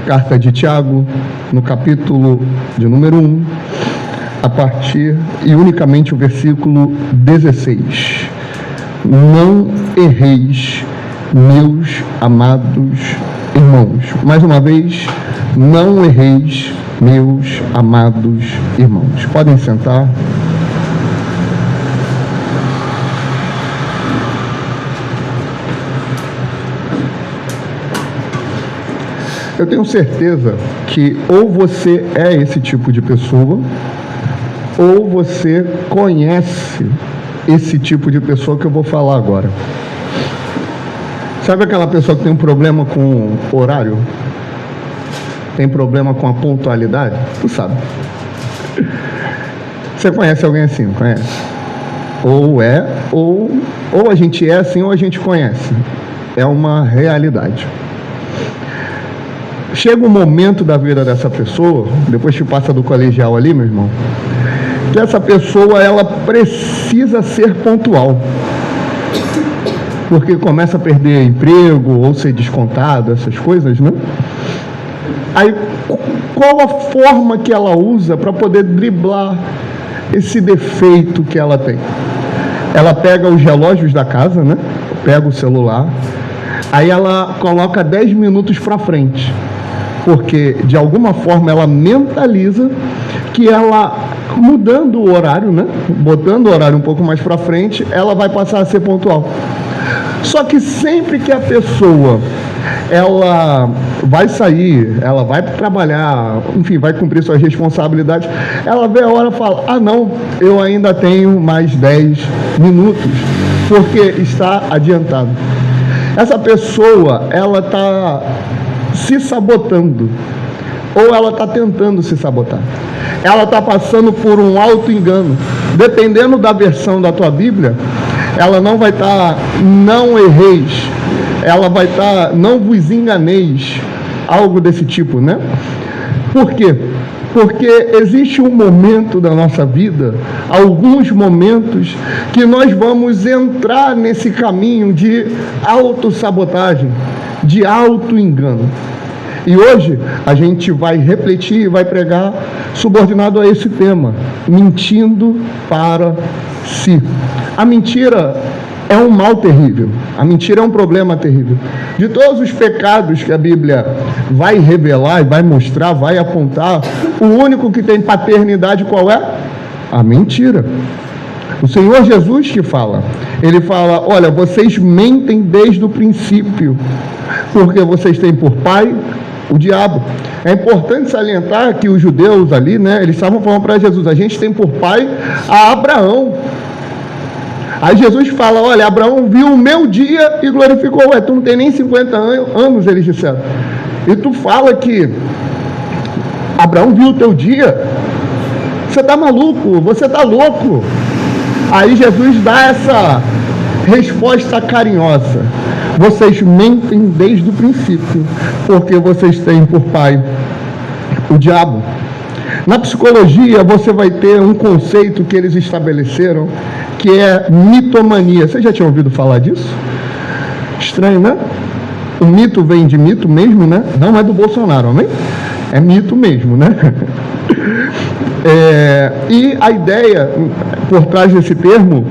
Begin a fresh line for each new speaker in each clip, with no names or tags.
carta de Tiago, no capítulo de número 1, a partir e unicamente o versículo 16. Não erreis, meus amados irmãos. Mais uma vez, não erreis, meus amados irmãos. Podem sentar. Eu tenho certeza que ou você é esse tipo de pessoa, ou você conhece esse tipo de pessoa que eu vou falar agora. Sabe aquela pessoa que tem um problema com horário? Tem problema com a pontualidade? Tu sabe. Você conhece alguém assim, não conhece? Ou a gente é assim, ou a gente conhece. É uma realidade. Chega um momento da vida dessa pessoa, depois que passa do colegial ali, meu irmão, que essa pessoa, ela precisa ser pontual. Porque começa a perder emprego, ou ser descontado, essas coisas, né? Aí, qual a forma que ela usa para poder driblar esse defeito que ela tem? Ela pega os relógios da casa, né? Pega o celular, aí ela coloca 10 minutos para frente. Porque, de alguma forma, ela mentaliza que ela, mudando o horário, né? Botando o horário um pouco mais para frente, ela vai passar a ser pontual. Só que sempre que a pessoa, ela vai sair, ela vai trabalhar, enfim, vai cumprir suas responsabilidades, ela vê a hora e fala, ah não, eu ainda tenho mais 10 minutos, porque está adiantado. Essa pessoa, ela está se sabotando, ou ela está tentando se sabotar. Ela está passando por um auto-engano. Dependendo da versão da tua Bíblia, ela não vai estar, não erreis, ela vai estar, não vos enganeis, algo desse tipo, né? Por quê? Porque existe um momento da nossa vida, alguns momentos, que nós vamos entrar nesse caminho de autossabotagem, de auto-engano. E hoje a gente vai refletir e vai pregar subordinado a esse tema, mentindo para si. A mentira é um mal terrível, a mentira é um problema terrível. De todos os pecados que a Bíblia vai revelar e vai mostrar, vai apontar, o único que tem paternidade qual é? A mentira. O Senhor Jesus que fala, ele fala, olha, vocês mentem desde o princípio, porque vocês têm por pai o diabo. É importante salientar que os judeus ali, né, eles estavam falando para Jesus, a gente tem por pai a Abraão. Aí Jesus fala, olha, Abraão viu o meu dia e glorificou. Ué, tu não tem nem 50 anos, eles disseram. E tu fala que Abraão viu o teu dia? Você está maluco, você está louco. Aí Jesus dá essa resposta carinhosa. Vocês mentem desde o princípio, porque vocês têm por pai o diabo. Na psicologia, você vai ter um conceito que eles estabeleceram, que é mitomania. Você já tinha ouvido falar disso? Estranho, né? O mito vem de mito mesmo, né? Não é do Bolsonaro, amém? É mito mesmo, né? E a ideia por trás desse termo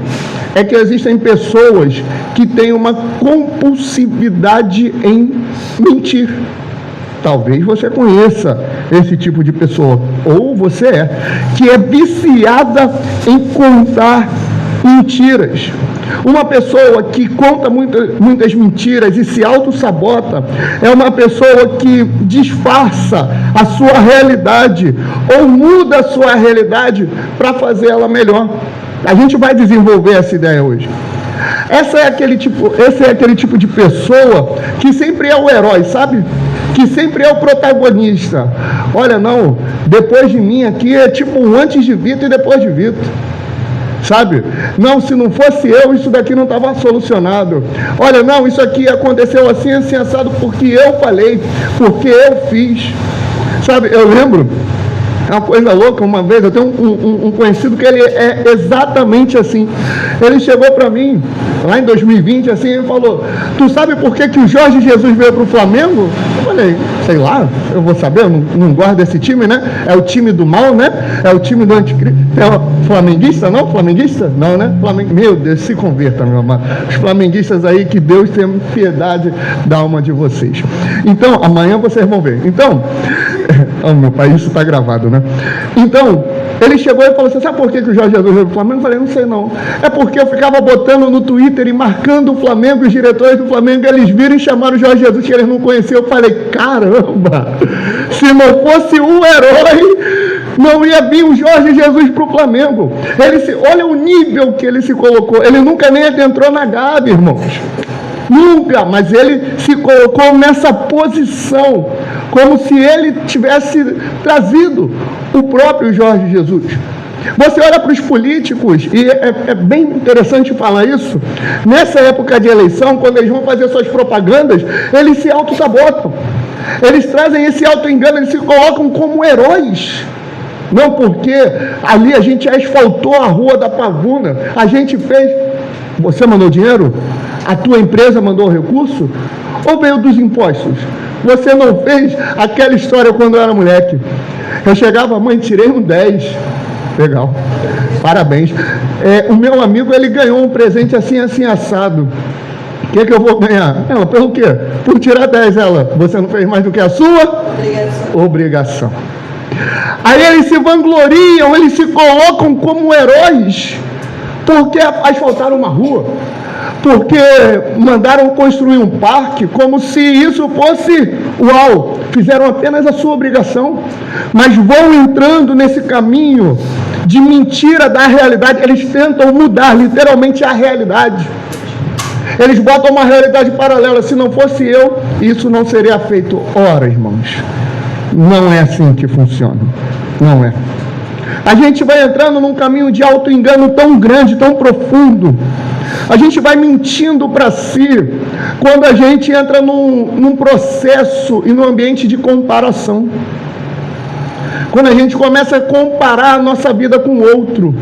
é que existem pessoas que têm uma compulsividade em mentir. Talvez você conheça esse tipo de pessoa, ou você que é viciada em contar mentiras. Uma pessoa que conta muitas mentiras e se auto-sabota é uma pessoa que disfarça a sua realidade ou muda a sua realidade para fazer ela melhor. A gente vai desenvolver essa ideia hoje. Esse é aquele tipo de pessoa que sempre é o herói, sabe? Que sempre é o protagonista. Olha, não, depois de mim aqui é tipo um antes de Vitor e depois de Vitor. Sabe? Não, se não fosse eu, isso daqui não estava solucionado. Olha, não, isso aqui aconteceu assim, assim, assado, porque eu falei, porque eu fiz. Sabe, eu lembro, uma coisa louca. Uma vez eu tenho um conhecido que ele é exatamente assim. Ele chegou para mim lá em 2020 assim, ele falou: tu sabe por que o Jorge Jesus veio para o Flamengo? Eu falei: sei lá, eu vou saber, eu não gosto desse time, né? É o time do mal, né? É o time do anticristo. É flamenguista, não? Flamenguista? Não, né? Meu Deus, se converta, meu amado. Os flamenguistas aí, que Deus tenha piedade da alma de vocês. Então, amanhã vocês vão ver. Então, oh, meu pai, isso está gravado, né? Então, ele chegou e falou assim: sabe por que o Jorge Jesus veio pro Flamengo? Eu falei: não sei não. É porque eu ficava botando no Twitter e marcando o Flamengo, os diretores do Flamengo, eles viram e chamaram o Jorge Jesus, que eles não conheciam. Eu falei: caramba, se não fosse um herói, não ia vir o Jorge Jesus para o Flamengo. Olha o nível que ele se colocou. Ele nunca nem adentrou na Gávea, irmãos. Nunca, mas ele se colocou nessa posição, como se ele tivesse trazido o próprio Jorge Jesus. Você olha para os políticos, e é bem interessante falar isso, nessa época de eleição, quando eles vão fazer suas propagandas, eles se auto-sabotam. Eles trazem esse auto-engano, eles se colocam como heróis. Não porque ali a gente asfaltou a rua da Pavuna, a gente fez... Você mandou dinheiro? A tua empresa mandou o recurso? Ou veio dos impostos? Você não fez aquela história quando eu era moleque. Eu chegava: mãe, tirei um 10. Legal, parabéns. O meu amigo, ele ganhou um presente assim, assim, assado. O que eu vou ganhar? Ela: pelo quê? Por tirar 10. Ela: você não fez mais do que a sua obrigação. Aí eles se vangloriam, eles se colocam como heróis, porque asfaltaram uma rua, porque mandaram construir um parque, como se isso fosse, uau, fizeram apenas a sua obrigação, mas vão entrando nesse caminho de mentira da realidade. Eles tentam mudar literalmente a realidade. Eles botam uma realidade paralela. Se não fosse eu, isso não seria feito. Ora, irmãos, não é assim que funciona. Não é. A gente vai entrando num caminho de auto-engano tão grande, tão profundo. A gente vai mentindo para si quando a gente entra num processo e num ambiente de comparação. Quando a gente começa a comparar a nossa vida com o outro.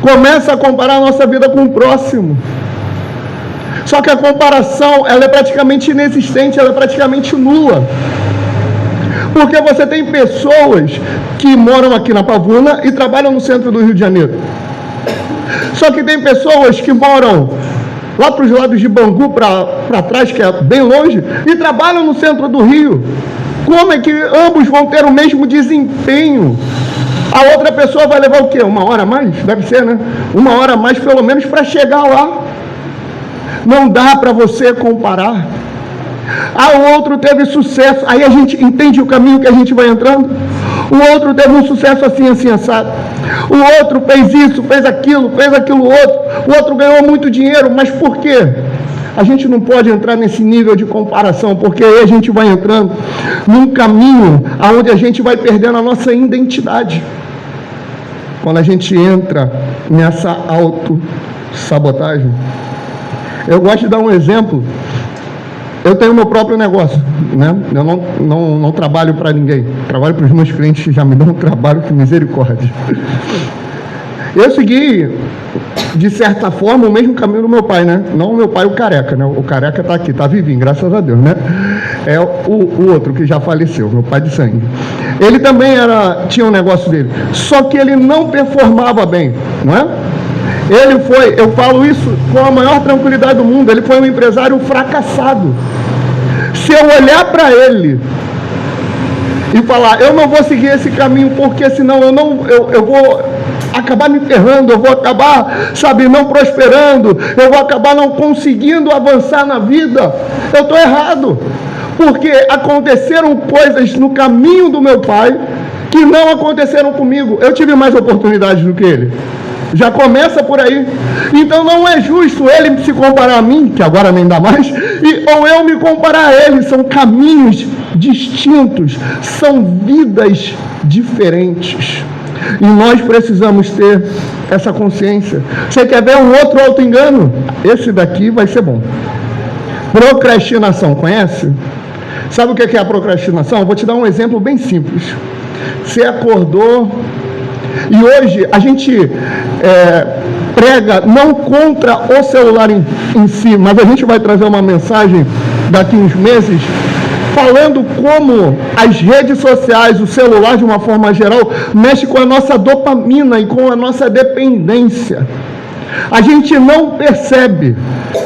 Começa a comparar a nossa vida com o próximo. Só que a comparação, ela é praticamente inexistente, ela é praticamente nula. Porque você tem pessoas que moram aqui na Pavuna e trabalham no centro do Rio de Janeiro. Só que tem pessoas que moram lá para os lados de Bangu, para trás, que é bem longe, e trabalham no centro do Rio. Como é que ambos vão ter o mesmo desempenho? A outra pessoa vai levar o quê? 1 hora a mais? Deve ser, né? 1 hora a mais, pelo menos, para chegar lá. Não dá para você comparar. O outro teve sucesso, aí a gente entende o caminho que a gente vai entrando. O outro teve um sucesso assim, assim, assado. O outro fez isso, fez aquilo outro. O outro ganhou muito dinheiro, mas por quê? A gente não pode entrar nesse nível de comparação, porque aí a gente vai entrando num caminho onde a gente vai perdendo a nossa identidade. Quando a gente entra nessa autossabotagem. Eu gosto de dar um exemplo. Eu tenho meu próprio negócio, né? Eu não trabalho para ninguém. Trabalho para os meus clientes que já me dão um trabalho, que misericórdia. Eu segui, de certa forma, o mesmo caminho do meu pai, né? Não o meu pai, o careca, né? O careca está aqui, está vivinho, graças a Deus, né? É o outro que já faleceu, meu pai de sangue. Ele também tinha um negócio dele, só que ele não performava bem, não é? Ele foi, eu falo isso com a maior tranquilidade do mundo, ele foi um empresário fracassado. Se eu olhar para ele e falar: eu não vou seguir esse caminho, porque senão eu vou acabar me ferrando, eu vou acabar, não prosperando, eu vou acabar não conseguindo avançar na vida, eu estou errado. Porque aconteceram coisas no caminho do meu pai que não aconteceram comigo. Eu tive mais oportunidades do que ele. Já começa por aí. Então não é justo ele se comparar a mim, que agora nem dá mais, ou eu me comparar a ele. São caminhos distintos, são vidas diferentes. E nós precisamos ter essa consciência. Você quer ver um outro auto-engano? Esse daqui vai ser bom. Procrastinação, conhece? Sabe o que é a procrastinação? Eu vou te dar um exemplo bem simples. Você acordou e hoje a gente prega não contra o celular em si, mas a gente vai trazer uma mensagem daqui uns meses falando como as redes sociais, o celular de uma forma geral, mexe com a nossa dopamina e com a nossa dependência. A gente não percebe,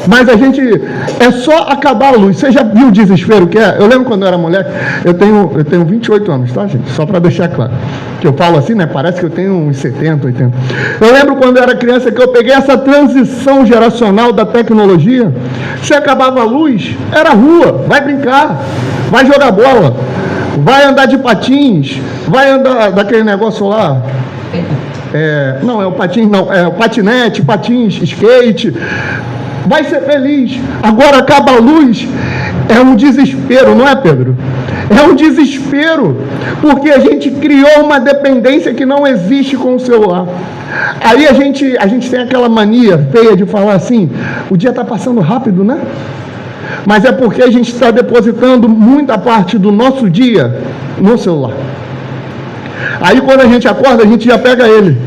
mas a gente, é só acabar a luz. Você já viu o desespero que é? Eu lembro quando eu era moleque, eu tenho 28 anos, tá, gente? Só para deixar claro. Que eu falo assim, né? Parece que eu tenho uns 70, 80. Eu lembro quando eu era criança que eu peguei essa transição geracional da tecnologia. Se acabava a luz, era rua, vai brincar, vai jogar bola, vai andar de patins, vai andar daquele negócio lá. Não, é o patins, não, é o patinete, patins, skate, vai ser feliz. Agora acaba a luz, é um desespero, não é, Pedro? É um desespero, porque a gente criou uma dependência que não existe com o celular. Aí a gente tem aquela mania feia de falar assim, o dia está passando rápido, né? Mas é porque a gente está depositando muita parte do nosso dia no celular. Aí quando a gente acorda, a gente já pega ele.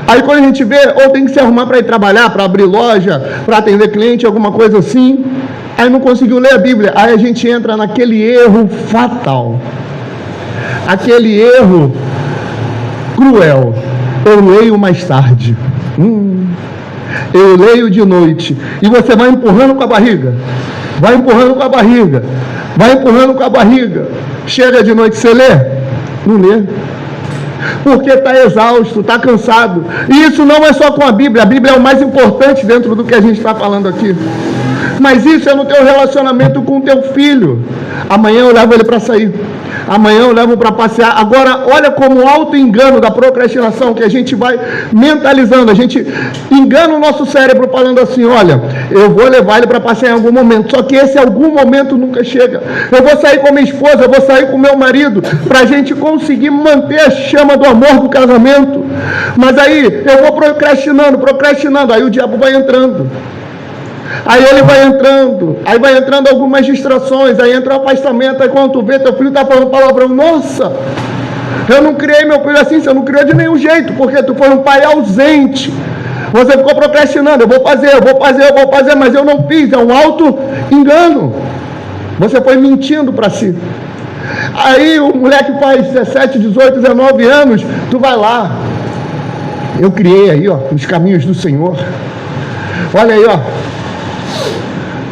Aí quando a gente vê, ou tem que se arrumar para ir trabalhar, para abrir loja, para atender cliente, alguma coisa assim, aí não conseguiu ler a Bíblia. Aí a gente entra naquele erro fatal. Aquele erro cruel. Eu leio mais tarde. Eu leio de noite. E você vai empurrando com a barriga. Vai empurrando com a barriga. Vai empurrando com a barriga. Chega de noite, você lê? Não lê. Porque está exausto, está cansado. E isso não é só com a Bíblia. A Bíblia é o mais importante dentro do que a gente está falando aqui. Mas isso é no teu relacionamento com o teu filho. Amanhã eu levo ele para sair. Amanhã eu levo para passear. Agora, olha como o auto-engano da procrastinação, que a gente vai mentalizando. A gente engana o nosso cérebro falando assim, olha, eu vou levar ele para passear em algum momento. Só que esse algum momento nunca chega. Eu vou sair com minha esposa, eu vou sair com meu marido, para a gente conseguir manter a chama do amor do casamento. Mas aí eu vou procrastinando. Aí o diabo vai entrando. Aí ele vai entrando algumas distrações, aí entra o afastamento, aí quando tu vê, teu filho está falando palavrão, nossa, eu não criei meu filho assim, você não criou de nenhum jeito, porque tu foi um pai ausente, você ficou procrastinando, eu vou fazer, mas eu não fiz, é um auto-engano, você foi mentindo para si. Aí o moleque faz 17, 18, 19 anos, tu vai lá, eu criei aí, ó, nos caminhos do Senhor, olha aí, ó,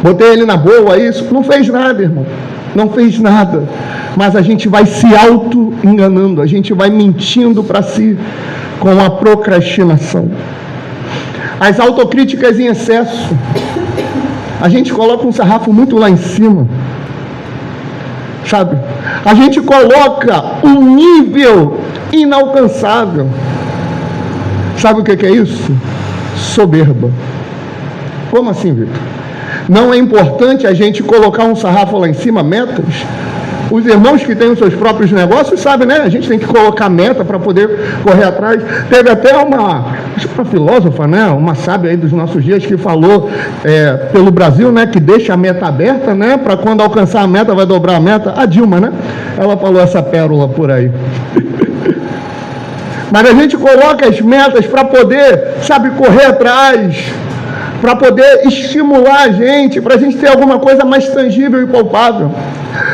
botei ele na boa, isso, não fez nada, irmão, não fez nada, mas a gente vai se auto-enganando, a gente vai mentindo para si com a procrastinação. As autocríticas em excesso, a gente coloca um sarrafo muito lá em cima, sabe? A gente coloca um nível inalcançável. Sabe o que é isso? Soberba. Como assim, Vitor? Não é importante a gente colocar um sarrafo lá em cima, metas? Os irmãos que têm os seus próprios negócios sabem, né? A gente tem que colocar meta para poder correr atrás. Teve até uma filósofa, né? Uma sábia aí dos nossos dias que falou pelo Brasil, né? Que deixa a meta aberta, né? Para quando alcançar a meta vai dobrar a meta. A Dilma, né? Ela falou essa pérola por aí. Mas a gente coloca as metas para poder, sabe, correr atrás, para poder estimular a gente, para a gente ter alguma coisa mais tangível e palpável.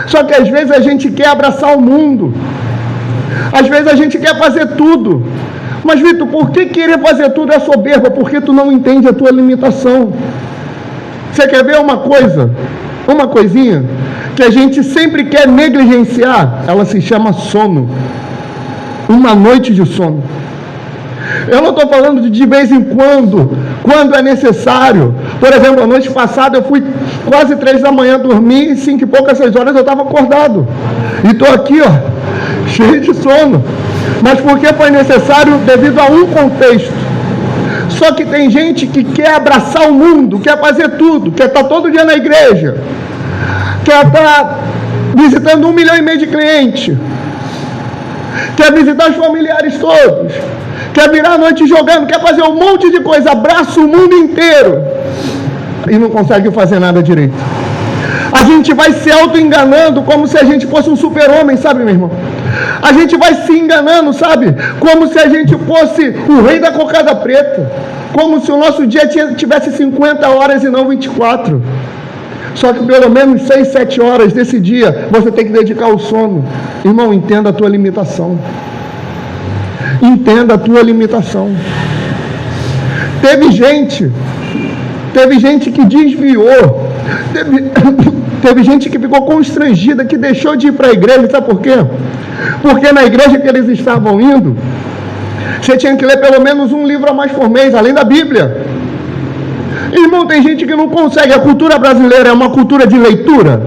Só que às vezes a gente quer abraçar o mundo, às vezes a gente quer fazer tudo. Mas, Vitor, por que querer fazer tudo é soberba? Porque tu não entende a tua limitação. Você quer ver uma coisa, uma coisinha, que a gente sempre quer negligenciar? Ela se chama sono. Uma noite de sono. Eu não estou falando de vez em quando é necessário. Por exemplo, a noite passada eu fui quase 3 da manhã dormir, e 5 e poucas, 6 horas eu estava acordado. E estou aqui, ó, cheio de sono. Mas porque foi necessário devido a um contexto. Só que tem gente que quer abraçar o mundo, quer fazer tudo, quer estar todo dia na igreja, quer estar visitando 1,5 milhão de clientes, quer visitar os familiares todos, quer virar a noite jogando, quer fazer um monte de coisa, abraça o mundo inteiro e não consegue fazer nada direito. A gente vai se auto-enganando como se a gente fosse um super-homem, sabe, meu irmão? A gente vai se enganando, sabe? Como se a gente fosse o rei da cocada preta. Como se o nosso dia tivesse 50 horas e não 24. Só que pelo menos 6, 7 horas desse dia você tem que dedicar ao sono. Irmão, entenda a tua limitação. Entenda a tua limitação. Teve gente que desviou. Teve gente que ficou constrangida, que deixou de ir para a igreja. Sabe por quê? Porque na igreja que eles estavam indo, você tinha que ler pelo menos um livro a mais por mês, além da Bíblia. Irmão, tem gente que não consegue. A cultura brasileira é uma cultura de leitura.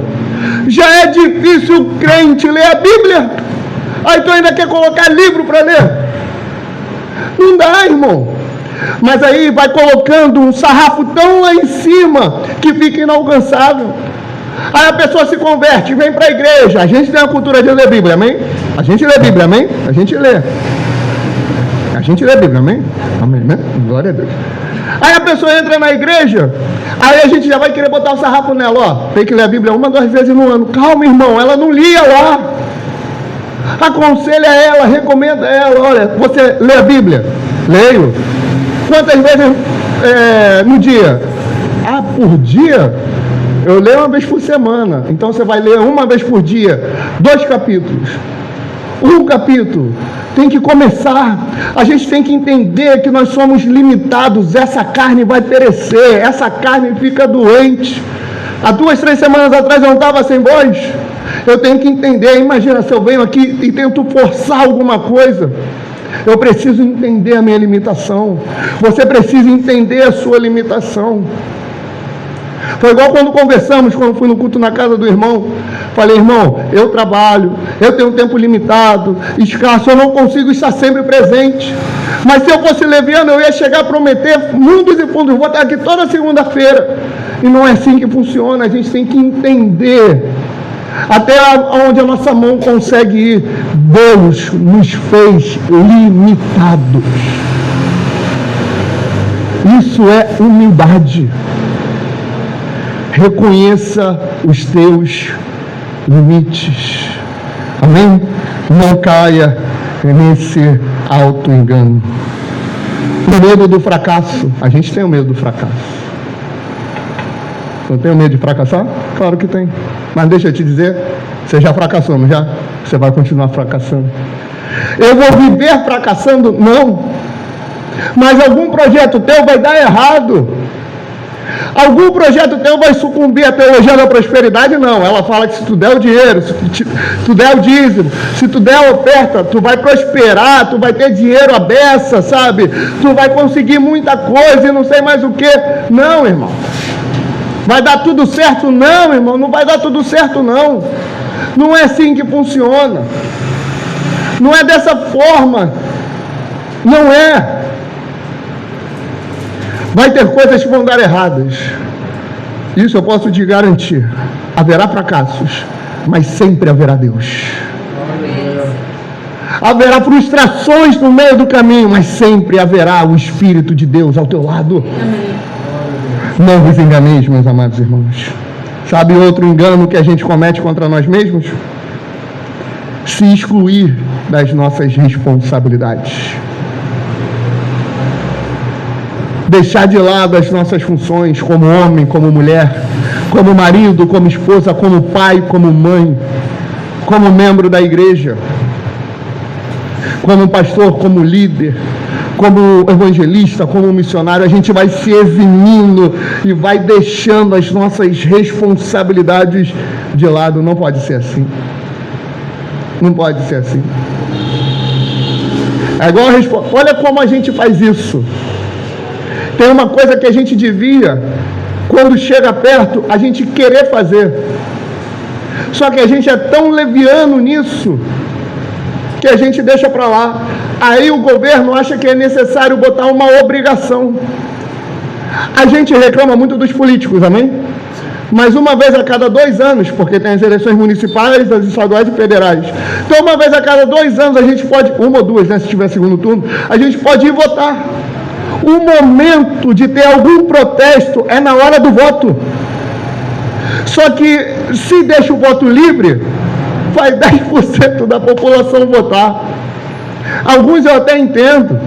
Já é difícil o crente ler a Bíblia. Aí tu ainda quer colocar livro para ler. Não dá, irmão. Mas aí vai colocando um sarrafo tão lá em cima que fica inalcançável. Aí a pessoa se converte, vem para a igreja. A gente tem a cultura de ler Bíblia, amém? A gente lê Bíblia, amém? A gente lê. A gente lê Bíblia, amém? Amém, né? Glória a Deus. Aí a pessoa entra na igreja, aí a gente já vai querer botar o sarrafo nela, ó. Tem que ler a Bíblia 1, 2 vezes no ano. Calma, irmão, ela não lia lá. Aconselha ela, recomenda ela. Olha, você lê a Bíblia? Leio. Quantas vezes no dia? Ah, por dia? Eu leio uma vez por semana. Então você vai ler uma vez por dia 2 capítulos. Um capítulo. Tem que começar. A gente tem que entender que nós somos limitados. Essa carne vai perecer. Essa carne fica doente. Há 2, 3 semanas atrás eu não estava sem voz. Eu tenho que entender. Imagina se eu venho aqui e tento forçar alguma coisa. Eu preciso entender a minha limitação. Você precisa entender a sua limitação. Foi igual quando conversamos, quando fui no culto na casa do irmão. Falei, irmão, eu trabalho, eu tenho um tempo limitado, escasso, eu não consigo estar sempre presente. Mas se eu fosse leviano, eu ia chegar a prometer mundos e fundos. Vou estar aqui toda segunda-feira. E não é assim que funciona. A gente tem que entender até onde a nossa mão consegue ir. Deus nos fez limitados. Isso é humildade. Reconheça os teus limites. Amém? Não caia nesse auto-engano. O medo do fracasso. A gente tem o medo do fracasso. Não tem o medo de fracassar? Claro que tem. Mas deixa eu te dizer, você já fracassou, não já? Você vai continuar fracassando. Eu vou viver fracassando? Não. Mas algum projeto teu vai dar errado. Algum projeto teu vai sucumbir à teologia da prosperidade? Não. Ela fala que se tu der o dinheiro, se tu der o dízimo, se tu der a oferta, tu vai prosperar, tu vai ter dinheiro à beça, sabe? Tu vai conseguir muita coisa e não sei mais o que. Não, irmão. Vai dar tudo certo? Não, irmão. Não vai dar tudo certo, não. Não é assim que funciona. Não é dessa forma. Não é. Vai ter coisas que vão dar erradas. Isso eu posso te garantir. Haverá fracassos, mas sempre haverá Deus. Haverá frustrações no meio do caminho, mas sempre haverá o Espírito de Deus ao teu lado. Não vos enganeis, meus amados irmãos. Sabe outro engano que a gente comete contra nós mesmos? Se excluir das nossas responsabilidades. Deixar de lado as nossas funções como homem, como mulher, como marido, como esposa, como pai, como mãe, como membro da igreja, como pastor, como líder, como evangelista, como missionário. A gente vai se eximindo e vai deixando as nossas responsabilidades de lado. Não pode ser assim. Não pode ser assim. É igual a resposta. Olha como a gente faz isso. Tem uma coisa que a gente devia, quando chega perto, a gente querer fazer. Só que a gente é tão leviano nisso, que a gente deixa para lá. Aí o governo acha que é necessário botar uma obrigação. A gente reclama muito dos políticos, amém? Mas uma vez a cada 2 anos, porque tem as eleições municipais, as estaduais e federais. Então uma vez a cada 2 anos a gente pode, 1 ou 2, né, se tiver segundo turno, a gente pode ir votar. O momento de ter algum protesto é na hora do voto. Só que se deixa o voto livre, faz 10% da população votar. Alguns eu até entendo.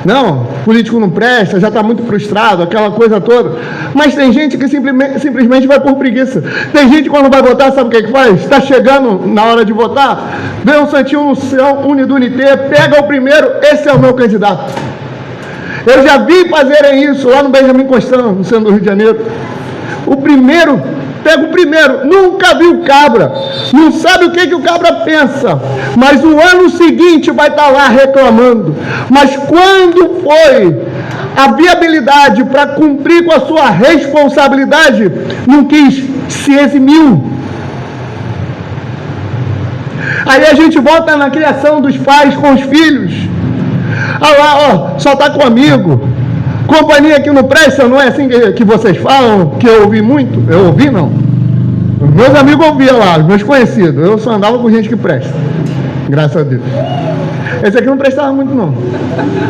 Não, político não presta, já está muito frustrado, aquela coisa toda. Mas tem gente que simplesmente vai por preguiça. Tem gente que quando vai votar, sabe o que faz? Está chegando na hora de votar, vê um santinho no céu, Unidunité, pega o primeiro, esse é o meu candidato. Eu já vi fazerem isso lá no Benjamin Constant, no centro do Rio de Janeiro. O primeiro, pega o primeiro, nunca viu cabra, não sabe o que o cabra pensa, mas o ano seguinte vai estar lá reclamando. Mas quando foi a viabilidade para cumprir com a sua responsabilidade, não quis, se eximiu. Aí a gente volta na criação dos pais com os filhos. Ah lá, ó, só está com amigo. Companhia que não presta, não é assim que vocês falam, que eu ouvi muito? Eu ouvi, não. Meus amigos ouviam lá, meus conhecidos. Eu só andava com gente que presta. Graças a Deus. Esse aqui não prestava muito, não.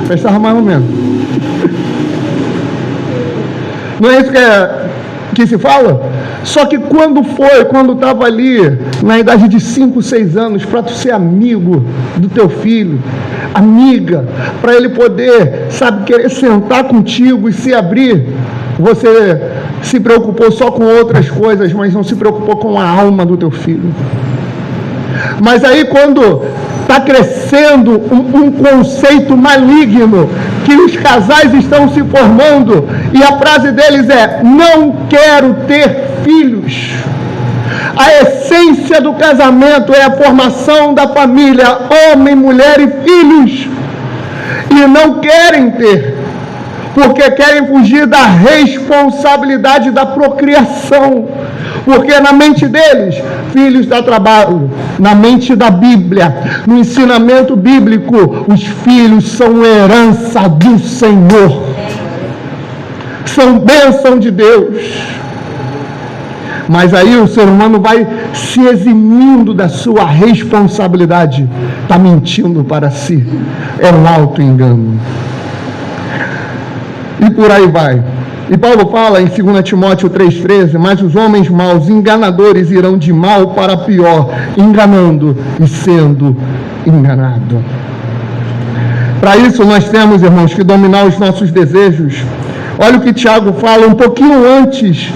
Prestava mais ou menos. Não é isso que se fala? Só que quando estava ali, na idade de 5, 6 anos, para tu ser amigo do teu filho, amiga, para ele poder, sabe, querer sentar contigo e se abrir, você se preocupou só com outras coisas, mas não se preocupou com a alma do teu filho. Mas aí quando está crescendo um conceito maligno, que os casais estão se formando, e a frase deles é: não quero ter filhos. A essência do casamento é a formação da família, homem, mulher e filhos. E não querem ter, porque querem fugir da responsabilidade da procriação. Porque na mente deles, filhos dá trabalho. Na mente da Bíblia, no ensinamento bíblico, os filhos são herança do Senhor. São bênção de Deus. Mas aí o ser humano vai se eximindo da sua responsabilidade. Está mentindo para si. É um auto-engano. E por aí vai. E Paulo fala em 2 Timóteo 3,13, mas os homens maus, enganadores, irão de mal para pior, enganando e sendo enganado. Para isso nós temos, irmãos, que dominar os nossos desejos. Olha o que Tiago fala um pouquinho antes,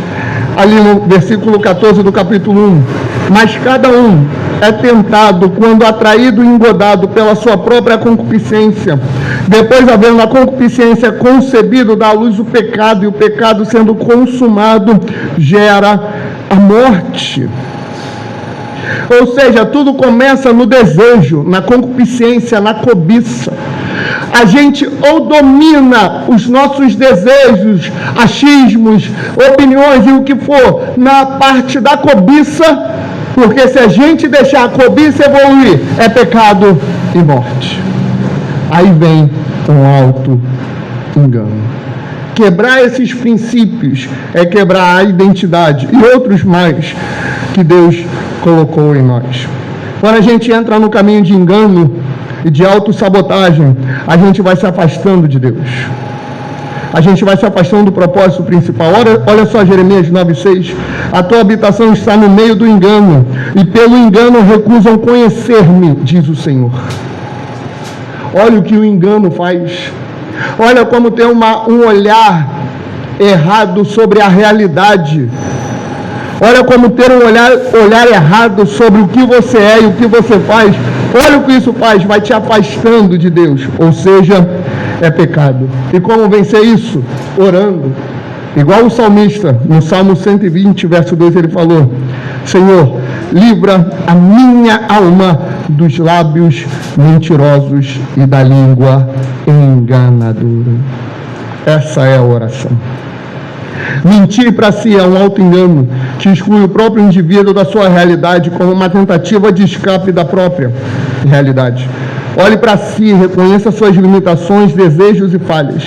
ali no versículo 14 do capítulo 1. Mas cada um é tentado quando atraído e engodado pela sua própria concupiscência. Depois, havendo a concupiscência concebido, dá à luz o pecado, e o pecado, sendo consumado, gera a morte. Ou seja, tudo começa no desejo, na concupiscência, na cobiça. A gente ou domina os nossos desejos, achismos, opiniões e o que for, na parte da cobiça, porque se a gente deixar a cobiça evoluir, é pecado e morte. Aí vem um auto-engano. Quebrar esses princípios é quebrar a identidade e outros mais que Deus colocou em nós. Quando a gente entra no caminho de engano e de autossabotagem, a gente vai se afastando de Deus. A gente vai se afastando do propósito principal. Olha só Jeremias 9,6. A tua habitação está no meio do engano, e pelo engano recusam conhecer-me, diz o Senhor. Olha o que o engano faz. Olha como tem um olhar errado sobre a realidade. Olha como ter um olhar errado sobre o que você é e o que você faz. Olha o que isso faz, vai te afastando de Deus. Ou seja, é pecado. E como vencer isso? Orando. Igual o salmista, no Salmo 120, verso 2, ele falou: Senhor, livra a minha alma dos lábios mentirosos e da língua enganadora. Essa é a oração. Mentir para si é um auto-engano que exclui o próprio indivíduo da sua realidade como uma tentativa de escape da própria realidade. Olhe para si, reconheça suas limitações, desejos e falhas.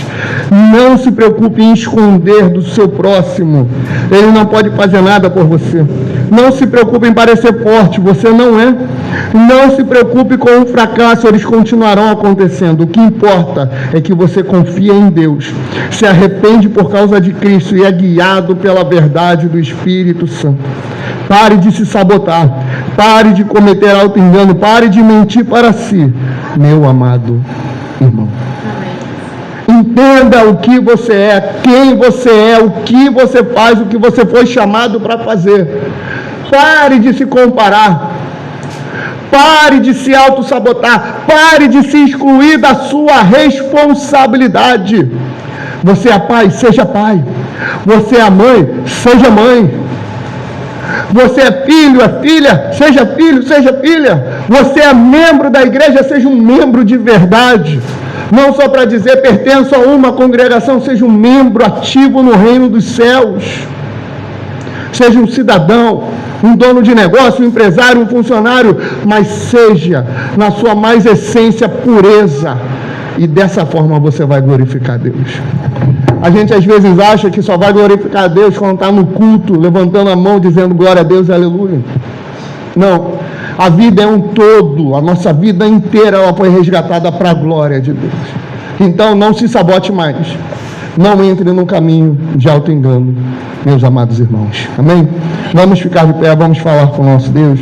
Não se preocupe em esconder do seu próximo. Ele não pode fazer nada por você. Não se preocupe em parecer forte, você não é. Não se preocupe com o fracasso, eles continuarão acontecendo. O que importa é que você confia em Deus, se arrepende por causa de Cristo e é guiado pela verdade do Espírito Santo. Pare de se sabotar. Pare de cometer auto-engano. Pare de mentir para si, meu amado irmão. Entenda o que você é, quem você é, o que você faz, o que você foi chamado para fazer. Pare de se comparar. Pare de se auto-sabotar. Pare de se excluir da sua responsabilidade. Você é pai? Seja pai. Você é mãe? Seja mãe. Você é filho, é filha? Seja filho, seja filha. Você é membro da igreja? Seja um membro de verdade. Não só para dizer pertenço a uma congregação, seja um membro ativo no reino dos céus. Seja um cidadão, um dono de negócio, um empresário, um funcionário, mas seja na sua mais essência pureza. E dessa forma você vai glorificar Deus. A gente às vezes acha que só vai glorificar Deus quando está no culto, levantando a mão, dizendo glória a Deus, aleluia. Não, a vida é um todo, a nossa vida inteira ela foi resgatada para a glória de Deus. Então não se sabote mais, não entre no caminho de auto-engano, meus amados irmãos. Amém? Vamos ficar de pé, vamos falar com o nosso Deus.